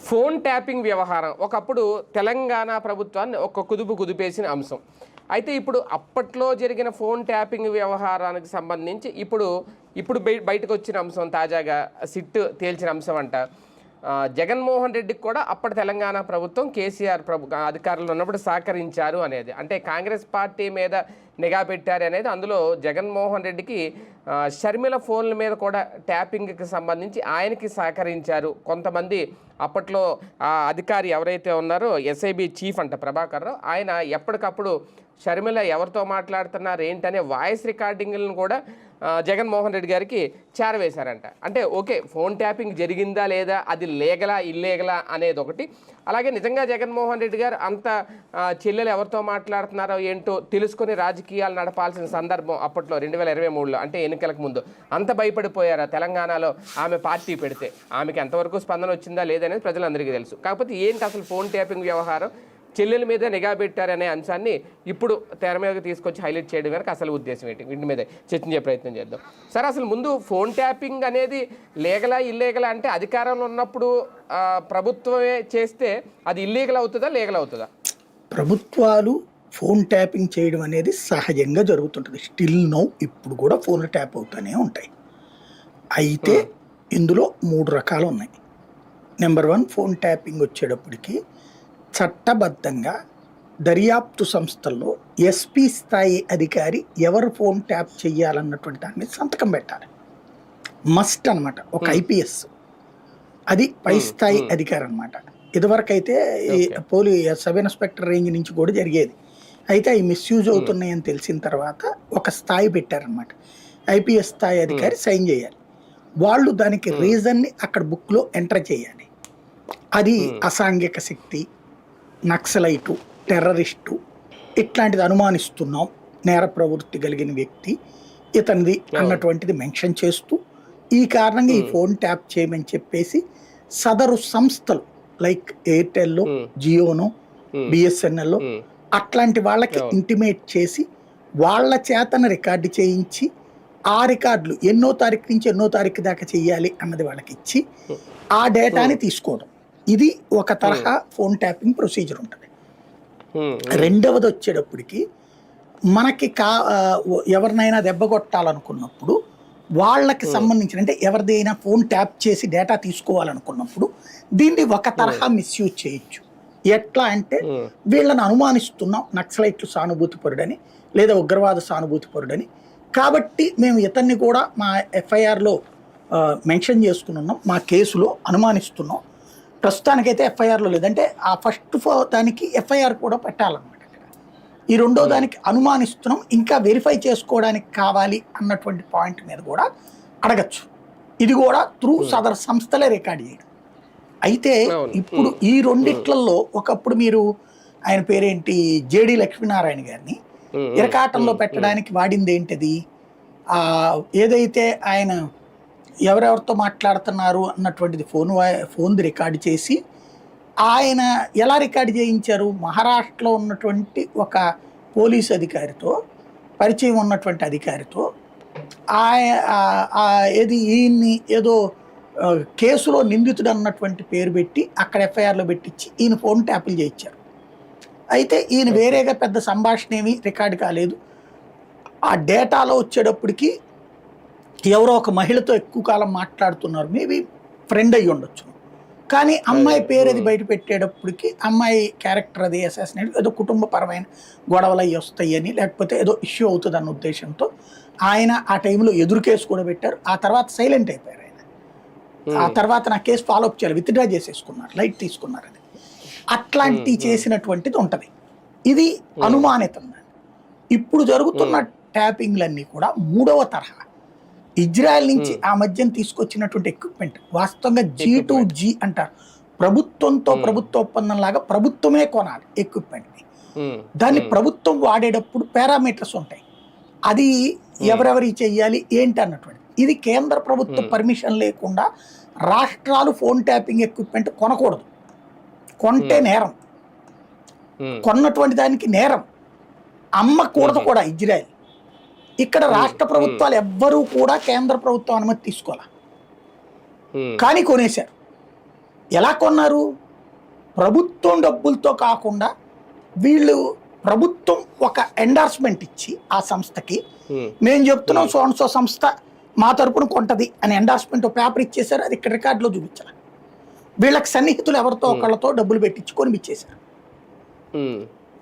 Phone tapping వ్యవహారం ఒకప్పుడు తెలంగాణ ప్రభుత్వాన్ని ఒక కుదిపేసిన అంశం. అయితే ఇప్పుడు అప్పట్లో జరిగిన ఫోన్ ట్యాపింగ్ వ్యవహారానికి సంబంధించి ఇప్పుడు బయటకు వచ్చిన అంశం, తాజాగా సిట్ తేల్చిన అంశం అంట. జగన్మోహన్ రెడ్డికి కూడా అప్పటి తెలంగాణ ప్రభుత్వం కేసీఆర్ అధికారులు ఉన్నప్పుడు సహకరించారు అనేది, అంటే కాంగ్రెస్ పార్టీ మీద నిఘా పెట్టారు అనేది. అందులో జగన్మోహన్ రెడ్డికి షర్మిల ఫోన్ల మీద కూడా ట్యాపింగ్కి సంబంధించి ఆయనకి సహకరించారు కొంతమంది. అప్పట్లో ఆ అధికారి ఎవరైతే ఉన్నారో ఎస్ఐబి చీఫ్ అంట ప్రభాకర్ రావు, ఆయన ఎప్పటికప్పుడు షర్మిల ఎవరితో మాట్లాడుతున్నారు ఏంటనే వాయిస్ రికార్డింగ్లను కూడా జగన్మోహన్ రెడ్డి గారికి చేరవేశారంట. అంటే ఓకే, ఫోన్ ట్యాపింగ్ జరిగిందా లేదా, అది లీగలా ఇల్లీగలా అనేది ఒకటి. అలాగే నిజంగా జగన్మోహన్ రెడ్డి గారు అంత చెల్లెలు ఎవరితో మాట్లాడుతున్నారో ఏంటో తెలుసుకొని రాజకీయాలు నడపాల్సిన సందర్భం అప్పట్లో 2023లో, అంటే ఎన్నికలకు ముందు. అంత భయపడిపోయారా తెలంగాణలో ఆమె పార్టీ పెడితే? ఆమెకి ఎంతవరకు స్పందన వచ్చిందా లేదనేది ప్రజలందరికీ తెలుసు. కాకపోతే ఏంటి అసలు ఫోన్ ట్యాపింగ్ వ్యవహారం, చెల్లెల మీద నిఘా పెట్టారనే అంశాన్ని ఇప్పుడు తెర మీదకి తీసుకొచ్చి హైలైట్ చేయడం కనుక అసలు ఉద్దేశం ఏంటి, వీటి మీద చర్చించే ప్రయత్నం చేద్దాం. సార్, అసలు ముందు ఫోన్ ట్యాపింగ్ అనేది లీగలా ఇల్లీగలా? అంటే అధికారంలో ఉన్నప్పుడు ప్రభుత్వమే చేస్తే అది ఇల్లీగల్ అవుతుందా లీగల్ అవుతుందా? ప్రభుత్వాలు ఫోన్ ట్యాపింగ్ చేయడం అనేది సహజంగా జరుగుతుంటుంది. స్టిల్ నౌ ఇప్పుడు కూడా ఫోన్లు ట్యాప్ అవుతూనే ఉంటాయి. అయితే ఇందులో 3 రకాలు ఉన్నాయి. నెంబర్ 1, ఫోన్ ట్యాపింగ్ వచ్చేటప్పటికి చట్టబద్ధంగా దర్యాప్తు సంస్థల్లో ఎస్పీ స్థాయి అధికారి ఎవరు ఫోన్ ట్యాప్ చేయాలన్నటువంటి దాని మీద సంతకం పెట్టాలి. మస్ట్ అనమాట. ఒక ఐపీఎస్, అది పై స్థాయి అధికారి అనమాట. ఇదివరకు అయితే సబ్ ఇన్స్పెక్టర్ రేంజ్ నుంచి కూడా జరిగేది. అయితే అవి మిస్యూజ్ అవుతున్నాయని తెలిసిన తర్వాత ఒక స్థాయి పెట్టారనమాట. ఐపీఎస్ స్థాయి అధికారి సైన్ చేయాలి. వాళ్ళు దానికి రీజన్ని అక్కడ బుక్లో ఎంటర్ చేయాలి. అది అసాంఘిక శక్తి, నక్సలైటు, టెర్రరిస్టు ఇట్లాంటిది అనుమానిస్తున్నాం, నేర ప్రవృత్తి కలిగిన వ్యక్తి ఇతనిది అన్నటువంటిది మెన్షన్ చేస్తూ ఈ కారణంగా ఈ ఫోన్ ట్యాప్ చేయమని చెప్పేసి సదరు సంస్థలు లైక్ ఎయిర్టెల్లో, జియోనో, బిఎస్ఎన్ఎల్లో అట్లాంటి వాళ్ళకి ఇంటిమేట్ చేసి వాళ్ళ చేతన రికార్డు చేయించి ఆ రికార్డులు ఎన్నో తారీఖు నుంచి ఎన్నో తారీఖు దాకా చెయ్యాలి అన్నది వాళ్ళకి ఇచ్చి ఆ డేటాని తీసుకోవడం. ఇది ఒక తరహా ఫోన్ ట్యాపింగ్ ప్రొసీజర్ ఉంటుంది. రెండవది వచ్చేటప్పటికి మనకి ఎవరినైనా దెబ్బ కొట్టాలనుకున్నప్పుడు వాళ్ళకి సంబంధించిన, అంటే ఎవరిదైనా ఫోన్ ట్యాప్ చేసి డేటా తీసుకోవాలనుకున్నప్పుడు దీన్ని ఒక తరహా మిస్యూజ్ చేయొచ్చు. ఎట్లా అంటే వీళ్ళని అనుమానిస్తున్నాం నక్సలైట్లు సానుభూతిపరుడని లేదా ఉగ్రవాద సానుభూతిపరుడని, కాబట్టి మేము ఇతన్ని కూడా మా ఎఫ్ఐఆర్లో మెన్షన్ చేసుకుని ఉన్నాం, మా కేసులో అనుమానిస్తున్నాం. ప్రస్తుతానికైతే ఎఫ్ఐఆర్లో లేదంటే ఆ ఫస్ట్ దానికి ఎఫ్ఐఆర్ కూడా పెట్టాలన్నమాట. ఈ రెండో దానికి అనుమానిస్తున్నాం, ఇంకా వెరిఫై చేసుకోవడానికి కావాలి అన్నటువంటి పాయింట్ మీద కూడా అడగచ్చు. ఇది కూడా త్రూ సదర్ సంస్థలే రికార్డ్ చేయడం. అయితే ఇప్పుడు ఈ రెండిట్లలో ఒకప్పుడు మీరు ఆయన పేరేంటి జేడి లక్ష్మీనారాయణ గారిని ఇరకాటంలో పెట్టడానికి వాడింది ఏంటిది, ఏదైతే ఆయన ఎవరెవరితో మాట్లాడుతున్నారు అన్నటువంటిది ఫోన్ది రికార్డు చేసి ఆయన ఎలా రికార్డు చేయించారు, మహారాష్ట్రలో ఉన్నటువంటి ఒక పోలీసు అధికారితో, పరిచయం ఉన్నటువంటి అధికారితో ఈయన్ని ఏదో కేసులో నిందితుడు అన్నటువంటి పేరు పెట్టి అక్కడ ఎఫ్ఐఆర్లో పెట్టించి ఈయన ఫోన్ ట్యాపులు చేయించారు. అయితే ఈయన వేరేగా పెద్ద సంభాషణ ఏమీ రికార్డు కాలేదు. ఆ డేటాలో వచ్చేటప్పటికి ఎవరో ఒక మహిళతో ఎక్కువ కాలం మాట్లాడుతున్నారు, మేబీ ఫ్రెండ్ అయ్యి ఉండొచ్చు, కానీ అమ్మాయి పేరు అది బయట పెట్టేటప్పటికి అమ్మాయి క్యారెక్టర్ అది అసాసినేట్, ఏదో కుటుంబపరమైన గొడవలు అవి వస్తాయని లేకపోతే ఏదో ఇష్యూ అవుతుంది అన్న ఉద్దేశంతో ఆయన ఆ టైంలో ఎదురు కేసు కూడా పెట్టారు. ఆ తర్వాత సైలెంట్ అయిపోయారు ఆయన. ఆ తర్వాత నా కేసు ఫాలోఅప్ చేయాలి, విత్డ్రా చేసేసుకున్నారు, లైట్ తీసుకున్నారు. అది అట్లాంటి చేసినటువంటిది ఉంటుంది. ఇది అనుమానితం. ఇప్పుడు జరుగుతున్న ట్యాపింగ్లన్నీ కూడా 3వ తరహా. ఇజ్రాయెల్ నుంచి ఆ మధ్యన తీసుకొచ్చినటువంటి ఎక్విప్మెంట్ వాస్తవంగా G2G అంటారు. ప్రభుత్వంతో ప్రభుత్వ ఒప్పందం లాగా ప్రభుత్వమే కొనాలి ఎక్విప్మెంట్ని. దాన్ని ప్రభుత్వం వాడేటప్పుడు పారామీటర్స్ ఉంటాయి, అది ఎవరెవరి చెయ్యాలి ఏంటి అన్నటువంటి. ఇది కేంద్ర ప్రభుత్వ పర్మిషన్ లేకుండా రాష్ట్రాలు ఫోన్ ట్యాపింగ్ ఎక్విప్మెంట్ కొనకూడదు. కొంటే నేరం, కొన్నటువంటి దానికి నేరం, అమ్మకూడదు కూడా ఇజ్రాయెల్. ఇక్కడ రాష్ట్ర ప్రభుత్వాలు ఎవ్వరూ కూడా కేంద్ర ప్రభుత్వం అనుమతి తీసుకోవాలి, కానీ కొనేశారు. ఎలా కొన్నారు? ప్రభుత్వం డబ్బులతో కాకుండా వీళ్ళు ప్రభుత్వం ఒక ఎండార్స్మెంట్ ఇచ్చి ఆ సంస్థకి మేము చెప్తున్నాం సో సంస్థ మా తరపున కొంటది అని ఎండార్స్మెంట్ పేపర్ ఇచ్చేసారు. అది ఇక్కడ రికార్డులో చూపించాలి. వీళ్ళకి సన్నిహితులు ఎవరితో ఒకళ్ళతో డబ్బులు పెట్టించుకొని ఇచ్చేసారు.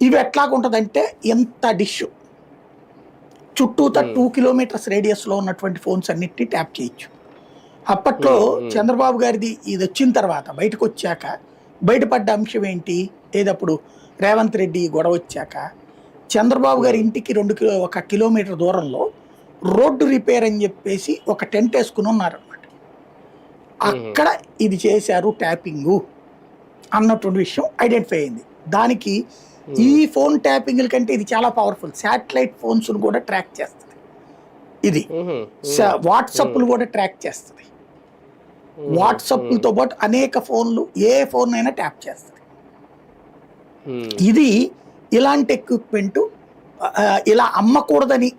ఇవి ఎట్లాగుంటుందంటే ఎంత డిష్ చుట్టూత 2 కిలోమీటర్స్ రేడియస్లో ఉన్నటువంటి ఫోన్స్ అన్నిటినీ ట్యాప్ చేయొచ్చు. అప్పట్లో చంద్రబాబు గారిది ఇది వచ్చిన తర్వాత బయటకు వచ్చాక బయటపడ్డ అంశం ఏంటి? ఏదప్పుడు రేవంత్ రెడ్డి గొడవ వచ్చాక చంద్రబాబు గారి ఇంటికి 1 కిలోమీటర్ దూరంలో రోడ్డు రిపేర్ అని చెప్పేసి ఒక టెంట్ వేసుకుని ఉన్నారనమాట. అక్కడ ఇది చేశారు ట్యాపింగు అన్నటువంటి విషయం ఐడెంటిఫై అయింది. దానికి ఈ ఫోన్ ట్యాపింగ్ల కంటే ఇది చాలా పవర్ఫుల్. శాటిలైట్ ఫోన్స్ కూడా ట్రాక్ చేస్తుంది. ఇది వాట్సాప్లు కూడా ట్రాక్ చేస్తుంది. వాట్సాప్లతో పాటు అనేక ఫోన్లు ఏ ఫోన్ అయినా ట్యాప్ చేస్తుంది. ఇది ఇలాంటి ఎక్విప్మెంట్ ఇలా అమ్మకూడదని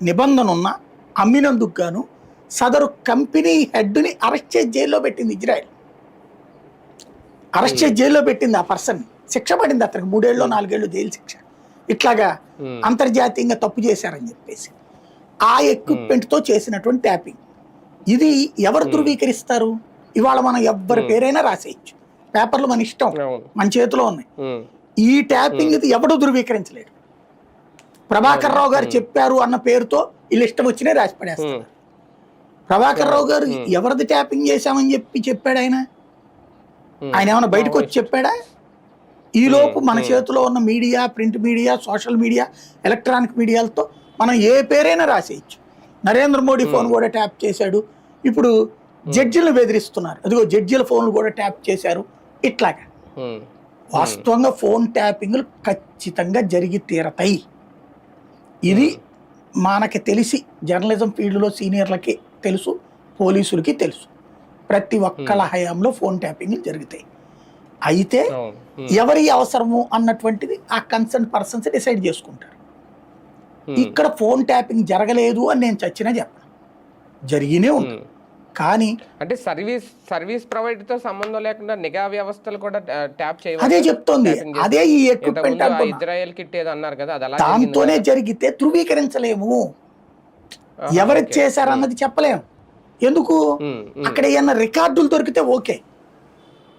నిబంధన ఉన్న అమ్మినందుకు గాను సదరు కంపెనీ హెడ్ని అరెస్ట్ చేసి జైల్లో పెట్టింది ఇజ్రాయెల్. అరెస్ట్ చేసి జైల్లో పెట్టింది ఆ పర్సన్. శిక్ష పడింది అతనికి 3 ఏళ్ళు 4 ఏళ్ళు జైలు శిక్ష. ఇట్లాగా అంతర్జాతీయంగా తప్పు చేశారని చెప్పేసి ఆ ఎక్విప్మెంట్తో చేసినటువంటి ట్యాపింగ్. ఇది ఎవరు ధృవీకరిస్తారు? ఇవాళ మనం ఎవరి పేరైనా రాసేయచ్చు. పేపర్లు మన ఇష్టం, మన చేతిలో ఉన్నాయి. ఈ ట్యాపింగ్ ఇది ఎవడూ ధృవీకరించలేడు. ప్రభాకర్ రావు గారు చెప్పారు అన్న పేరుతో వీళ్ళు ఇష్టం వచ్చినే రాసి పడేస్తారు. ప్రభాకర్ రావు గారు ఎవరిది ట్యాపింగ్ చేశామని చెప్పాడు ఆయన ఏమైనా బయటకు వచ్చి చెప్పాడా? ఈలోపు మన చేతిలో ఉన్న media, print media, social media, electronic మీడియాలతో మనం ఏ పేరైనా రాసేయచ్చు. నరేంద్ర మోడీ ఫోన్ కూడా ట్యాప్ చేశాడు. ఇప్పుడు జడ్జిలను బెదిరిస్తున్నారు. అదిగో జడ్జిల ఫోన్లు కూడా ట్యాప్ చేశారు. ఇట్లాగా వాస్తవంగా ఫోన్ ట్యాపింగ్లు ఖచ్చితంగా జరిగి తీరతాయి. ఇది మనకి తెలిసి జర్నలిజం ఫీల్డ్లో సీనియర్లకి తెలుసు, పోలీసులకి తెలుసు. ప్రతి ఒక్కళ్ళ హయాంలో ఫోన్ ట్యాపింగ్లు జరుగుతాయి. అయితే ఎవరి అవసరము అన్నటువంటిది ఆ కన్సర్న్ పర్సన్స్ డిసైడ్ చేసుకుంటారు. ఇక్కడ ఫోన్ ట్యాపింగ్ జరగలేదు అని నేను చచ్చినా చెప్పను, జరిగినే ఉంటుంది. కానీ అంటే సర్వీస్ ప్రొవైడర్ తో సంబంధం లేకుండా నిఘా వ్యవస్థలు కూడా ట్యాప్ చేయాలి. అదే చెప్తోంది. అదే ఈ ఎక్విప్మెంట్ ఇజ్రాయెల్ కిట్ ఏదో అన్నారు కదా, అది అలా దాంతోనే జరిగితే ధృవీకరించలేము. ఎవరు చేశారన్నది చెప్పలేము. ఎందుకు? అక్కడ ఏమన్నా రికార్డులు దొరికితే ఓకే.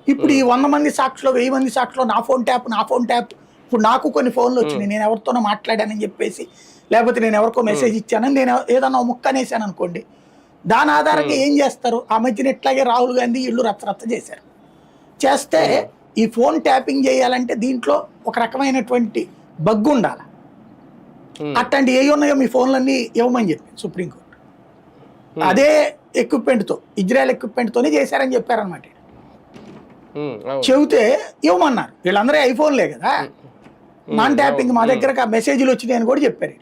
ఇప్పుడు ఈ 100 మంది సాక్షులు 1000 మంది సాక్షులు నా ఫోన్ ట్యాప్. ఇప్పుడు నాకు కొన్ని ఫోన్లు వచ్చినాయి, నేను ఎవరితోనో మాట్లాడానని చెప్పేసి, లేకపోతే నేను ఎవరికో మెసేజ్ ఇచ్చానని నేను ఏదన్నా ముక్క అనేసాను అనుకోండి, దాని ఆధారంగా ఏం చేస్తారు? ఆ మధ్యన ఇట్లాగే రాహుల్ గాంధీ ఇల్లు రచ్చరచ్చ చేస్తే ఈ ఫోన్ ట్యాపింగ్ చేయాలంటే దీంట్లో ఒక రకమైనటువంటి బగ్గు ఉండాలి. అట్లాంటి ఏ ఉన్నాయో మీ ఫోన్లన్నీ ఇవ్వమని చెప్పి సుప్రీంకోర్టు అదే ఎక్విప్మెంట్తో, ఇజ్రాయెల్ ఎక్విప్మెంట్తోనే చేశారని చెప్పారనమాట. చెబితే ఇవ్వమన్నారు. వీళ్ళందరూ ఐఫోన్లే కదా, నాన్ ట్యాపింగ్ మా దగ్గర మెసేజ్లు వచ్చినాయని కూడా చెప్పారు.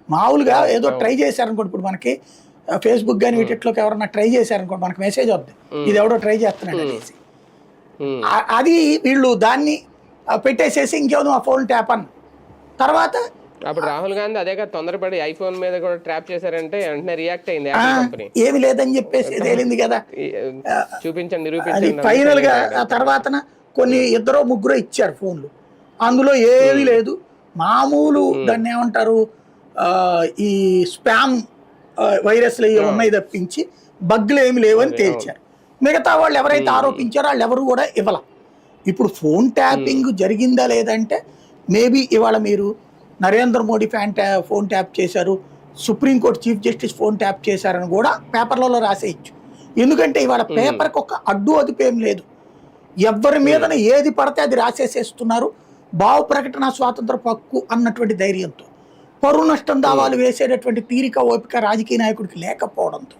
మామూలుగా ఏదో ట్రై చేశారనుకోండి, ఇప్పుడు మనకి ఫేస్బుక్ కానీ వీటిలోకి ఎవరన్నా ట్రై చేశారనుకోండి, మనకి మెసేజ్ వద్దు ఇది ఎవడో ట్రై చేస్తున్నాడు అనేసి. అది వీళ్ళు దాన్ని పెట్టేసేసి ఇంకేదో ఆ ఫోన్ ట్యాప్ అన్న తర్వాత అప్పుడు రాహుల్ గాంధీ అదే తొందరపడి ఐఫోన్ మీద కూడా ట్రాప్ చేశారంటే వెంటనే రియాక్ట్ అయింది కంపెనీ. ఏమి లేదని చెప్పేసి తేలింది కదా, చూపించండి, నిరూపించండి. ఫైనల్ గా ఆ తర్వాత కొన్ని 2-3 ఇచ్చారు ఫోన్లు, అందులో ఏమీ లేదు. మామూలు దాన్ని ఏమంటారు, ఈ స్పామ్ వైరస్లు ఉన్నాయి తప్పించి బగ్గులు ఏమి లేవని తేల్చారు. మిగతా వాళ్ళు ఎవరైతే ఆరోపించారో వాళ్ళు ఎవరు కూడా ఇవ్వాల. ఇప్పుడు ఫోన్ ట్యాపింగ్ జరిగిందా లేదంటే మేబీ ఇవాళ మీరు నరేంద్ర మోడీ ఫోన్ ట్యాప్ చేశారు, supreme court chief justice phone tap చేశారని కూడా పేపర్లలో రాసేయచ్చు. ఎందుకంటే ఇవాళ పేపర్కి ఒక అడ్డు అదుపు ఏం లేదు. ఎవరి మీద ఏది పడితే అది రాసేసేస్తున్నారు. భావ ప్రకటన స్వాతంత్ర హక్కు అన్నటువంటి ధైర్యంతో పరువు నష్టం దావాలు వేసేటటువంటి తీరిక ఓపిక రాజకీయ నాయకుడికి లేకపోవడంతో,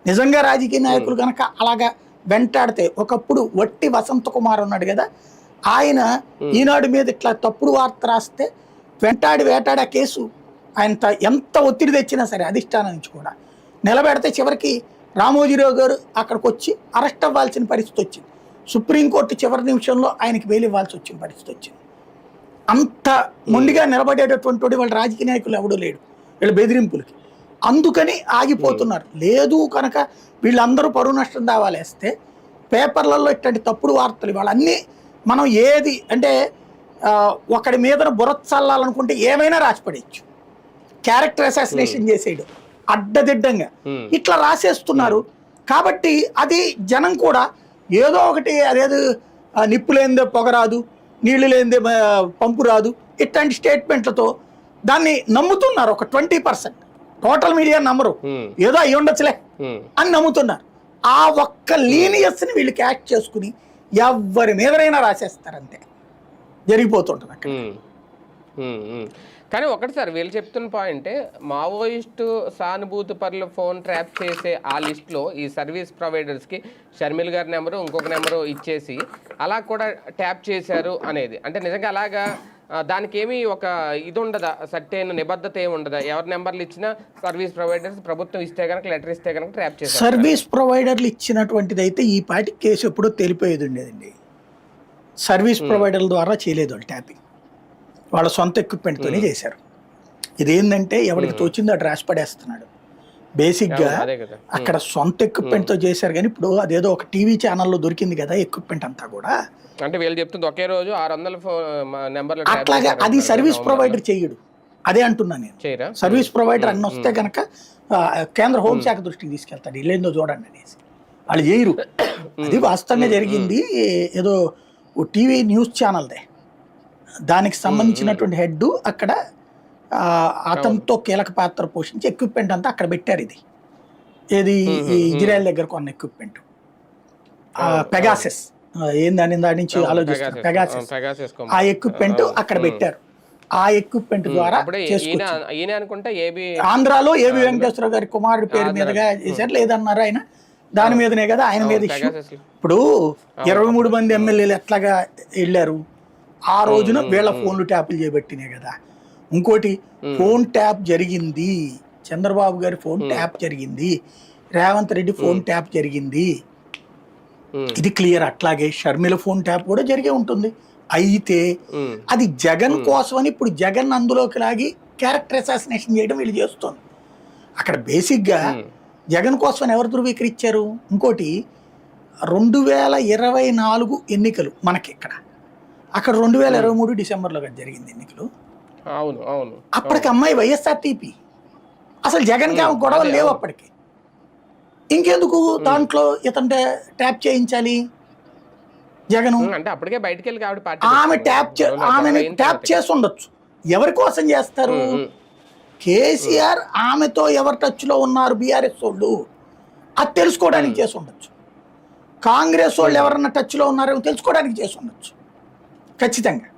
నిజంగా రాజకీయ నాయకులు కనుక అలాగా వెంటాడితే, ఒకప్పుడు వట్టి వసంత కుమార్ ఉన్నాడు కదా, ఆయన ఈనాడు మీద ఇట్లా తప్పుడు వార్త రాస్తే వేటాడే కేసు ఆయన ఎంత ఒత్తిడి తెచ్చినా సరే అధిష్టానం నుంచి కూడా నిలబెడితే చివరికి రామోజీరావు గారు అక్కడికి వచ్చి అరెస్ట్ అవ్వాల్సిన పరిస్థితి వచ్చింది. సుప్రీంకోర్టు చివరి నిమిషంలో ఆయనకి బెయిల్ ఇవ్వాల్సి వచ్చిన పరిస్థితి వచ్చింది. అంత మొండిగా నిలబడేటటువంటి వాళ్ళ రాజకీయ నాయకులు ఎవడూ లేడు వీళ్ళ బెదిరింపులకి. అందుకని ఆగిపోతున్నారు. లేదు కనుక వీళ్ళందరూ పరువు నష్టం దావాలేస్తే పేపర్లలో ఇట్లాంటి తప్పుడు వార్తలు ఇవాళ అన్నీ మనం ఏది అంటే ఒకడి మీద బుర్ర చల్లాలనుకుంటే ఏమైనా రాసిపడేయచ్చు. క్యారెక్టర్ అసాసినేషన్ చేసేయడం అడ్డదిడ్డంగా ఇట్లా రాసేస్తున్నారు. కాబట్టి అది జనం కూడా ఏదో ఒకటి అదేదో నిప్పు లేనిదే పొగరాదు, నీళ్లు లేనిదే పంపు రాదు, ఇట్లాంటి స్టేట్మెంట్లతో దాన్ని నమ్ముతున్నారు. ఒక 20%. టోటల్ మీడియా నమ్మరు, ఏదో అయ్యి ఉండొచ్చులే అని నమ్ముతున్నారు. ఆ ఒక్క లీనియస్ని వీళ్ళు క్యాచ్ చేసుకుని ఎవరి మీదైనా రాసేస్తారు, అంతే జరిగిపోతుంటుంది అక్కడ. కానీ ఒకటి సార్ వీళ్ళు చెప్తున్న పాయింటే, మావోయిస్టు సానుభూతి పరులు ఫోన్ ట్రాప్ చేసే ఆ లిస్ట్లో ఈ సర్వీస్ ప్రొవైడర్స్కి షర్మిల్ గారి నెంబరు ఇంకొక నెంబరు ఇచ్చేసి అలా కూడా ట్యాప్ చేశారు అనేది. అంటే నిజంగా అలాగా దానికి ఏమీ ఒక ఇది ఉండదా, సర్టెన్ నిబద్ధత ఏమి ఉండదా? ఎవరి నెంబర్లు ఇచ్చినా సర్వీస్ ప్రొవైడర్స్ ప్రభుత్వం ఇస్తే కనుక, లెటర్ ఇస్తే కనుక ట్రాప్ చేశారు. సర్వీస్ ప్రొవైడర్లు ఇచ్చినటువంటిది అయితే ఈ పాటి కేసు ఎప్పుడో తెలిపోయేది ఉండేదండి. సర్వీస్ ప్రొవైడర్ల ద్వారా చేయలేదు వాళ్ళు ట్యాపింగ్, వాళ్ళ సొంత ఎక్విప్మెంట్తోనే చేశారు. ఇదేంటంటే ఎవరికి తోచిందో అటు రాసి పడేస్తున్నాడు. బేసిక్గా అక్కడ సొంత ఎక్విప్మెంట్తో చేశారు. కానీ ఇప్పుడు అదేదో ఒక టీవీ ఛానల్లో దొరికింది కదా ఎక్విప్మెంట్ అంతా కూడా, అంటే వీళ్ళు చెప్తుంది ఒకే రోజు 600 నెంబర్లు. అట్లాగా అది సర్వీస్ ప్రొవైడర్ చేయడు, అదే అంటున్నాను నేను. సర్వీస్ ప్రొవైడర్ అన్ని వస్తే కనుక కేంద్ర హోంశాఖ దృష్టికి తీసుకెళ్తాడు, ఇల్లేందో చూడండి అనేసి. వాళ్ళు చేయరు. అది వాస్తవంగా జరిగింది. ఏదో టీవీ న్యూస్ ఛానల్దే, దానికి సంబంధించినటువంటి హెడ్ అక్కడ అతనితో కీలక పాత్ర పోషించి ఎక్విప్మెంట్ అంతా అక్కడ పెట్టారు. ఏది ఇజ్రాయెల్ దగ్గర కొన్న ఎక్విప్మెంట్, పెగాసెస్ ఏందని దాని నుంచి ఆలోచిస్తారు. పెగాసెస్ ఆ ఎక్విప్మెంట్ అక్కడ పెట్టారు. ఆ ఎక్విప్మెంట్ ద్వారా ఆంధ్రాలో ఏబి వెంకటేశ్వరరావు గారి కుమారుడి పేరు మీదుగా చేశారు. లేదన్నారు ఆయన, దాని మీదనే కదా ఆయన మీద ఇష్యూ. ఇప్పుడు 23 మంది ఎమ్మెల్యేలు ఎట్లాగా వెళ్ళారు ఆ రోజున, వీళ్ళ ఫోన్లు ట్యాపులు చేయబట్టినే కదా. ఇంకోటి ఫోన్ ట్యాప్ జరిగింది, చంద్రబాబు గారి ఫోన్ ట్యాప్ జరిగింది, రేవంత్ రెడ్డి ఫోన్ ట్యాప్ జరిగింది, ఇది క్లియర్. అట్లాగే షర్మిల ఫోన్ ట్యాప్ కూడా జరిగే ఉంటుంది. అయితే అది జగన్ కోసమని ఇప్పుడు జగన్ అందులోకి లాగి క్యారెక్టర్ అసాసినేషన్ చేయడం వీళ్ళు చేస్తుంది. అక్కడ బేసిక్గా జగన్ కోసమని ఎవరు ధృవీకరించారు? ఇంకోటి 2024 ఎన్నికలు మనకి ఇక్కడ, అక్కడ 2023 డిసెంబర్లో జరిగింది ఎన్నికలు. అవును అవును. అప్పటికి అమ్మాయి వైఎస్ఆర్టీపీ, అసలు జగన్కి ఆమె గొడవలు లేవు అప్పటికి. ఇంకెందుకు దాంట్లో ఇతంటే ట్యాప్ చేయించాలి జగన్? అంటే అప్పటికే బయటికి వెళ్ళి ఆమె ఆమెని ట్యాప్ చేసి ఉండొచ్చు. ఎవరి కోసం చేస్తారు? కేసీఆర్ ఆమెతో ఎవరి టచ్లో ఉన్నారు బీఆర్ఎస్ వాళ్ళు, అది తెలుసుకోవడానికి చేసి ఉండొచ్చు. కాంగ్రెస్ వాళ్ళు ఎవరన్నా టచ్లో ఉన్నారో తెలుసుకోవడానికి చేసి ఉండొచ్చు ఖచ్చితంగా.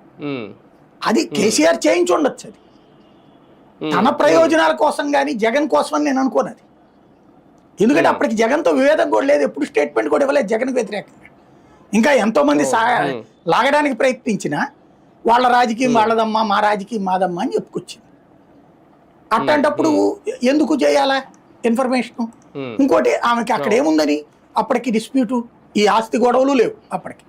అది కేసీఆర్ చేయించి ఉండొచ్చు. అది తన ప్రయోజనాల కోసం కానీ జగన్ కోసం అని నేను అనుకోను. ఎందుకంటే అప్పటికి జగన్తో వివేదం కూడా లేదు, ఎప్పుడు స్టేట్మెంట్ కూడా ఇవ్వలేదు జగన్కి వ్యతిరేకంగా. ఇంకా ఎంతోమంది లాగడానికి ప్రయత్నించినా వాళ్ళ రాజకీయం వాళ్ళదమ్మా, మా రాజకీయం మాదమ్మా అని చెప్పుకొచ్చింది. అట్లాంటప్పుడు ఎందుకు చేయాలా ఇన్ఫర్మేషన్? ఇంకోటి ఆమెకి అక్కడ ఏముందని, అప్పటికి డిస్ప్యూటు, ఈ ఆస్తి గొడవలు లేవు. అప్పటికి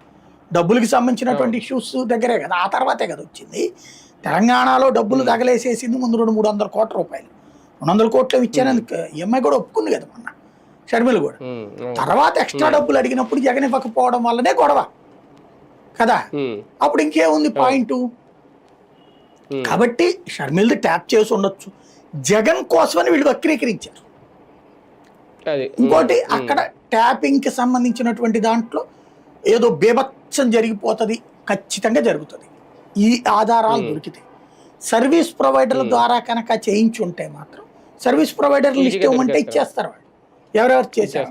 డబ్బులకి సంబంధించినటువంటి ఇష్యూస్ దగ్గరే కదా, ఆ తర్వాతే కదా వచ్చింది. తెలంగాణలో డబ్బులు తగలేసేసింది ముందు 200-300 కోట్ల రూపాయలు, 200 కోట్లు ఇచ్చానందుకు ఈఎంఐ కూడా ఒప్పుకుంది కదా మొన్న షర్మిల కూడా. తర్వాత ఎక్స్ట్రా డబ్బులు అడిగినప్పుడు జగన్ ఇవ్వకపోవడం వల్లనే గొడవ కదా. అప్పుడు ఇంకేముంది పాయింట్? కాబట్టి షర్మిల్ది ట్యాప్ చేసి ఉండొచ్చు, జగన్ కోసమని వీళ్ళు వక్రీకరించారు. ఇంకోటి అక్కడ ట్యాపింగ్కి సంబంధించినటువంటి దాంట్లో ఏదో బేభత్సం జరిగిపోతుంది, ఖచ్చితంగా జరుగుతుంది ఈ ఆధారాలు దొరికితే. సర్వీస్ ప్రొవైడర్ల ద్వారా కనుక చేయించుంటే మాత్రం సర్వీస్ ప్రొవైడర్లు లిస్ట్ ఇవ్వమంటే ఇచ్చేస్తారు వాళ్ళు, ఎవరెవరు చేశారు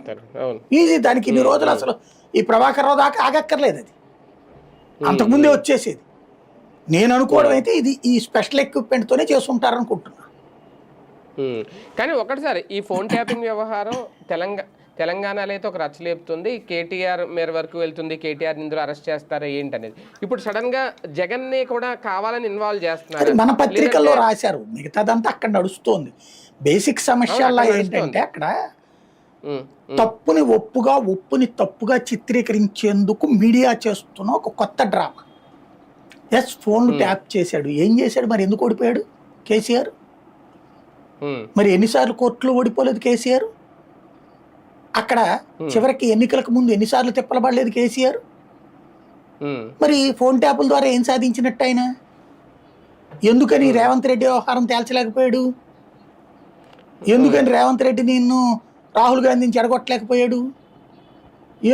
ఈజీ. దానికి ఇన్ని రోజులు అసలు ఈ ప్రభాకర్ రావు దాకా ఆగక్కర్లేదు, అది అంతకుముందే వచ్చేసేది. నేను అనుకోవడం అయితే ఇది ఈ స్పెషల్ ఎక్విప్మెంట్తోనే చేస్తుంటారు అనుకుంటున్నా. కానీ ఒకటిసారి ఈ ఫోన్ ట్యాపింగ్ వ్యవహారం తెలంగాణలో అయితే ఒక రచ్చలేపుతుంది, కేటీఆర్ మేర వరకు వెళ్తుంది, కేటీఆర్ ఇందులో అరెస్ట్ చేస్తారా ఏంటనేది. ఇప్పుడు సడన్ గా జగన్ ని కూడా కావాలని ఇన్వాల్వ్ చేస్తున్నారు. మన పత్రికల్లో రాశారు, మిగతాదంతా అక్కడ నడుస్తోంది. బేసిక్ సమస్యల్లో ఏంటంటే అక్కడ తప్పుని ఒప్పుని తప్పుగా చిత్రీకరించేందుకు మీడియా చేస్తున్న ఒక కొత్త డ్రామా. ఫోన్లు ట్యాప్ చేశాడు, ఏం చేశాడు మరి? ఎందుకు ఓడిపోయాడు కేసీఆర్? మరి ఎన్నిసార్లు కోర్టులో ఓడిపోలేదు కేసీఆర్? అక్కడ చివరికి ఎన్నికలకు ముందు ఎన్నిసార్లు తిప్పలబడలేదు కేసీఆర్? మరి ఫోన్ ట్యాపుల ద్వారా ఏం సాధించినట్టు ఆయన? ఎందుకని రేవంత్ రెడ్డి వ్యవహారం తేల్చలేకపోయాడు? ఎందుకని రేవంత్ రెడ్డి నిన్ను రాహుల్ గాంధీని చెడగొట్టలేకపోయాడు?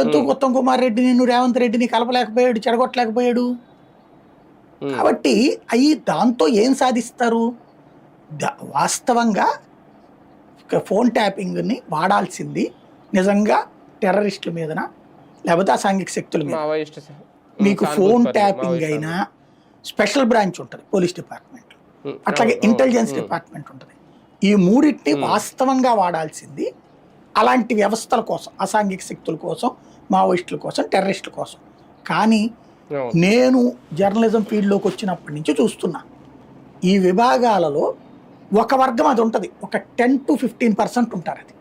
ఎందుకు ఉత్తమ్ కుమార్ రెడ్డి నిన్ను రేవంత్ రెడ్డిని కలపలేకపోయాడు, చెడగొట్టలేకపోయాడు? కాబట్టి అవి దాంతో ఏం సాధిస్తారు? వాస్తవంగా ఫోన్ ట్యాపింగ్ని వాడాల్సింది నిజంగా టెర్రరిస్టుల మీదన లేకపోతే అసాంఘిక శక్తుల మీద. మీకు ఫోన్ ట్యాపింగ్ అయినా స్పెషల్ బ్రాంచ్ ఉంటుంది పోలీస్ డిపార్ట్మెంట్, అట్లాగే ఇంటెలిజెన్స్ డిపార్ట్మెంట్ ఉంటుంది. ఈ మూడింటిని వాస్తవంగా వాడాల్సింది అలాంటి వ్యవస్థల కోసం, అసాంఘిక శక్తుల కోసం, మావోయిస్టుల కోసం, టెర్రరిస్టుల కోసం. కానీ నేను జర్నలిజం ఫీల్డ్లోకి వచ్చినప్పటి నుంచి చూస్తున్నా ఈ విభాగాలలో ఒక వర్గం అది ఉంటుంది, ఒక 10 to 15% ఉంటారు. అది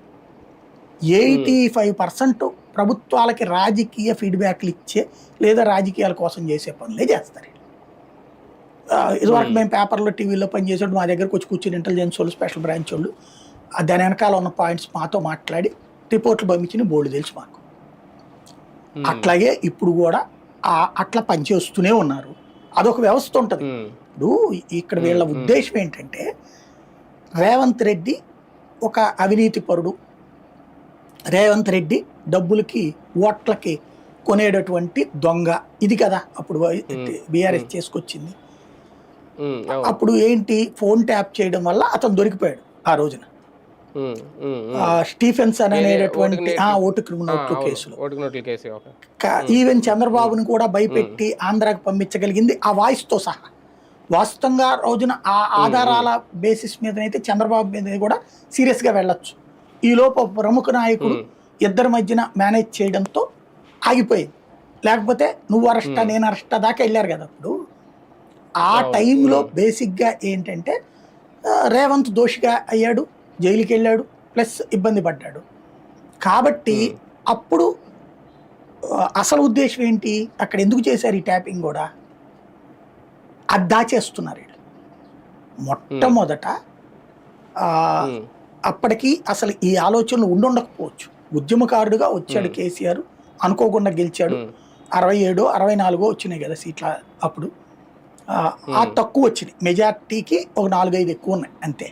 85% ప్రభుత్వాలకి రాజకీయ ఫీడ్బ్యాక్లు ఇచ్చే లేదా రాజకీయాల కోసం చేసే పనులే చేస్తారు. ఇదివరకు మేము పేపర్లో టీవీలో పనిచేసేటప్పుడు మా దగ్గరకు వచ్చి కూర్చుని ఇంటెలిజెన్స్ వాళ్ళు, స్పెషల్ బ్రాంచ్ వాళ్ళు దాని వెనకాల ఉన్న పాయింట్స్ మాతో మాట్లాడి రిపోర్ట్లు పంపించిన బోర్డు తెలుసు మాకు. అట్లాగే ఇప్పుడు కూడా అట్లా పనిచేస్తూనే ఉన్నారు. అదొక వ్యవస్థ ఉంటుంది. ఇప్పుడు ఇక్కడ వీళ్ళ ఉద్దేశం ఏంటంటే రేవంత్ రెడ్డి ఒక అవినీతి పరుడు, రేవంత్ రెడ్డి డబ్బులకి ఓట్లకి కొనేటటువంటి దొంగ, ఇది కదా అప్పుడు బీఆర్ఎస్ చేసుకొచ్చింది. అప్పుడు ఏంటి, ఫోన్ ట్యాప్ చేయడం వల్ల అతను దొరికిపోయాడు ఆ రోజున. స్టీఫెన్స్ అనేటటువంటి ఓటు క్రిమినల్ కేసులో ఈవెన్ చంద్రబాబుని కూడా భయపెట్టి ఆంధ్రాకి పంపించగలిగింది ఆ వాయిస్ తో సహా. వాస్తవంగా రోజున ఆ ఆధారాల బేసిస్ మీదనైతే చంద్రబాబు మీద కూడా సీరియస్ గా వెళ్ళొచ్చు. ఈ లోపు ప్రముఖ నాయకుడు ఇద్దరి మధ్యన మేనేజ్ చేయడంతో ఆగిపోయింది. లేకపోతే నువ్వు అరెస్టా నేను అరెస్టా దాకా వెళ్ళారు కదా. అప్పుడు ఆ టైంలో బేసిక్గా ఏంటంటే రేవంత్ దోషిగా అయ్యాడు, జైలుకి వెళ్ళాడు, ప్లస్ ఇబ్బంది పడ్డాడు. కాబట్టి అప్పుడు అసలు ఉద్దేశం ఏంటి, అక్కడ ఎందుకు చేశారు ఈ ట్యాపింగ్ కూడా, అది దాచేస్తున్నారు వీళ్ళు. మొట్టమొదట అప్పటికి అసలు ఈ ఆలోచనలు ఉండకపోవచ్చు. ఉద్యమకారుడుగా వచ్చాడు కేసీఆర్, అనుకోకుండా గెలిచాడు. 67 64 వచ్చినాయి కదా సీట్ల అప్పుడు. ఆ తక్కువ వచ్చినాయి, మెజార్టీకి ఒక 4-5 ఎక్కువ ఉన్నాయి అంతే.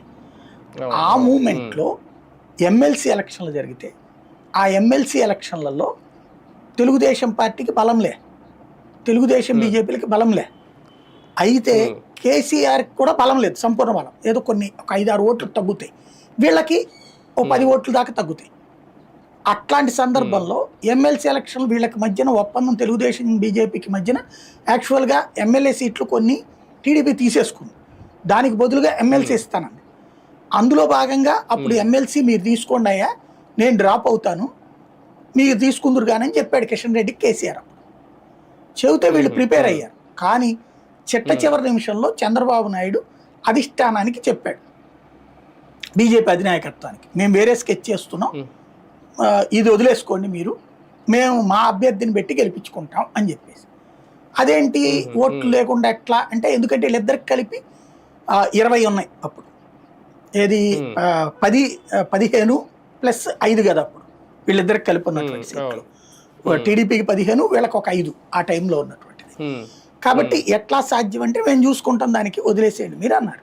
ఆ మూమెంట్లో ఎమ్మెల్సీ ఎలక్షన్లు జరిగితే ఆ ఎమ్మెల్సీ ఎలక్షన్లలో తెలుగుదేశం పార్టీకి బలంలే, తెలుగుదేశం బీజేపీలకి బలంలే. అయితే కేసీఆర్కి కూడా బలం లేదు, సంపూర్ణ బలం. ఏదో కొన్ని ఒక 5-6 ఓట్లు తగ్గుతాయి, వీళ్ళకి ఓ 10 ఓట్లు దాకా తగ్గుతాయి. అట్లాంటి సందర్భంలో ఎమ్మెల్సీ ఎలక్షన్లు వీళ్ళకి మధ్యన ఒప్పందం, తెలుగుదేశం బీజేపీకి మధ్యన యాక్చువల్గా ఎమ్మెల్యే సీట్లు కొన్ని టీడీపీ తీసేసుకుంది, దానికి బదులుగా ఎమ్మెల్సీ ఇస్తానండి. అందులో భాగంగా అప్పుడు ఎమ్మెల్సీ మీరు తీసుకోండి అయ్యా, నేను డ్రాప్ అవుతాను, మీరు తీసుకుందరు కానీ అని చెప్పాడు కిషన్ రెడ్డికి కేసీఆర్. చెబితే వీళ్ళు ప్రిపేర్ అయ్యారు. కానీ చిట్ట చివరి నిమిషంలో చంద్రబాబు నాయుడు అధిష్టానానికి చెప్పాడు, బీజేపీ అధినాయకత్వానికి, మేము వేరే స్కెచ్ చేస్తున్నాం, ఇది వదిలేసుకోండి మీరు, మేము మా అభ్యర్థిని పెట్టి గెలిపించుకుంటాం అని చెప్పేసి. అదేంటి ఓట్లు లేకుండా ఎట్లా అంటే, ఎందుకంటే వీళ్ళిద్దరికి కలిపి 20 ఉన్నాయి అప్పుడు. ఏది 15 ప్లస్ 5 కదా అప్పుడు వీళ్ళిద్దరికి కలిపి ఉన్నటువంటి సీట్లు. టీడీపీకి 15, వీళ్ళకి ఒక 5 ఆ టైంలో ఉన్నటువంటిది. కాబట్టి ఎట్లా సాధ్యం అంటే, మేము చూసుకుంటాం, దానికి వదిలేసేయండి మీరు అన్నారు.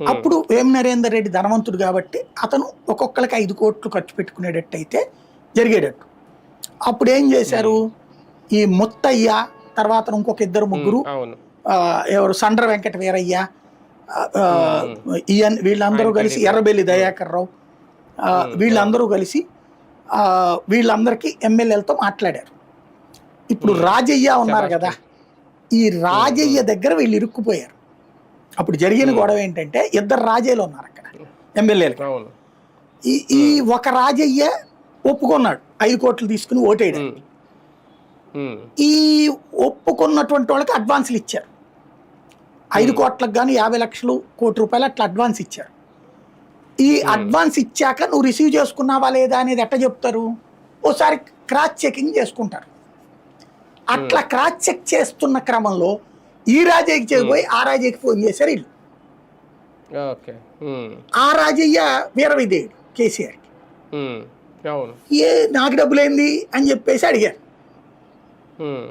అప్పుడు వేం నరేందర్ రెడ్డి ధనవంతుడు కాబట్టి అతను ఒక్కొక్కరికి 5 కోట్లు ఖర్చు పెట్టుకునేటట్టు అయితే జరిగేటట్టు. అప్పుడు ఏం చేశారు, ఈ ముత్తయ్య తర్వాత ఇంకొక 2-3 ఎవరు సండ్ర వెంకట వీరయ్య, ఈయన్, వీళ్ళందరూ కలిసి ఎర్రబెల్లి దయాకర్ రావు, వీళ్ళందరూ కలిసి వీళ్ళందరికీ ఎమ్మెల్యేలతో మాట్లాడారు. ఇప్పుడు రాజయ్య ఉన్నారు కదా, ఈ రాజయ్య దగ్గర వీళ్ళు ఇరుక్కుపోయారు. అప్పుడు జరిగిన గొడవ ఏంటంటే, 2 రాజయ్యలు ఉన్నారు అక్కడ ఎమ్మెల్యేలు. ఈ ఒక రాజయ్య ఒప్పుకున్నాడు 5 కోట్లు తీసుకుని ఓటేయడం. ఈ ఒప్పుకున్నటువంటి వాళ్ళకి అడ్వాన్సులు ఇచ్చారు, 5 కోట్లకు కానీ 50 లక్షలు, ₹1,00,00,000 అట్లా అడ్వాన్స్ ఇచ్చారు. ఈ అడ్వాన్స్ ఇచ్చాక నువ్వు రిసీవ్ చేసుకున్నావా లేదా అనేది ఎట్లా చెప్తారు, ఓసారి క్రాస్ చెకింగ్ చేసుకుంటారు. అట్లా క్రాస్ చెక్ చేస్తున్న క్రమంలో ఈ రాజయ్యకి చేయబోయి ఆ రాజయ్యకి ఫోన్ చేశారు వీళ్ళు. ఆ రాజయ్య వీరవిధేయుడు కేసీఆర్కి. అవును. నాకు డబ్బులు ఏంది అని చెప్పేసి అడిగారు. ఉమ్,